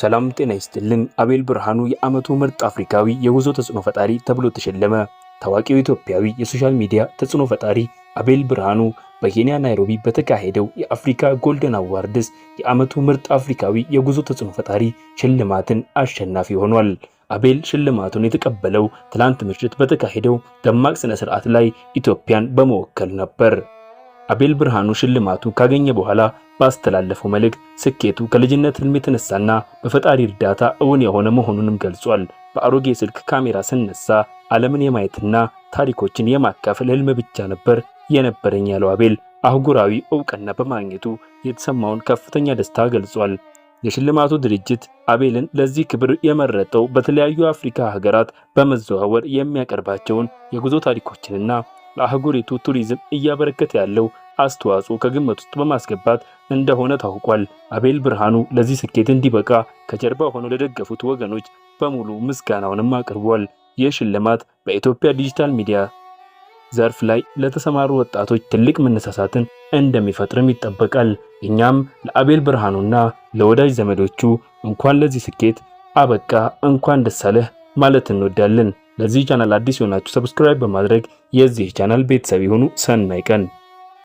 ሰላም ጤና ይስጥልን። አቤል ብርሃኑ የዓመቱ ምርጥ አፍሪካዊ የጉዞ ተጽዕኖ ፈጣሪ ተብሎ ተሸለመ። ታዋቂው ኢትዮጵያዊ የሶሻል ሚዲያ ተጽዕኖ ፈጣሪ አቤል ብርሃኑ በኬንያ ናይሮቢ በተካሄደው የአፍሪካ ጎልደን አዋርድስ የዓመቱ ምርጥ አፍሪካዊ የጉዞ ተጽዕኖ ፈጣሪ ሽልማትን አሸናፊ ሆኗል። አቤል ሽልማቱን የተቀበለው ትላንት ምሽት በተካሄደው ደማቅ ስነ ስርዓት ላይ ኢትዮጵያን በመወከል ነበር። አቤል ብርሃኑ ሽልማቱ ካገኘ በኋላ ባስተላለፈው መልእክት ስኬቱ ከልጅነት ህልም የተነሳና በፈጣሪ እርዳታ እውን የሆነ መሆኑንም ገልጿል። በአሮጌ ስልክ ካሜራ ስነሳ ዓለምን የማየትና ታሪኮችን የማካፈል ህልም ብቻ ነበር የነበረኝ ያለው አቤል አህጉራዊ ዕውቅና በማግኘቱ የተሰማውን ከፍተኛ ደስታ ገልጿል። የሽልማቱ ድርጅት አቤልን ለዚህ ክብር የመረጠው በተለያዩ አፍሪካ ሀገራት በመዘዋወር የሚያቀርባቸውን የጉዞ ታሪኮችንና ለአህጉሪቱ ቱሪዝም እያበረከተ ያለው አስተዋጽኦ ከግምት ውስጥ በማስገባት እንደሆነ ታውቋል። አቤል ብርሃኑ ለዚህ ስኬት እንዲበቃ ከጀርባ ሆነው ለደገፉት ወገኖች በሙሉ ምስጋናውንም አቅርቧል። ይህ ሽልማት በኢትዮጵያ ዲጂታል ሚዲያ ዘርፍ ላይ ለተሰማሩ ወጣቶች ትልቅ መነሳሳትን እንደሚፈጥርም ይጠበቃል። እኛም ለአቤል ብርሃኑና ለወዳጅ ዘመዶቹ እንኳን ለዚህ ስኬት አበቃ፣ እንኳን ደስ አለህ ማለት እንወዳለን። ለዚህ ቻናል አዲስ የሆናችሁ ሰብስክራይብ በማድረግ የዚህ ቻናል ቤተሰብ ይሁኑ። ሰናይ ቀን።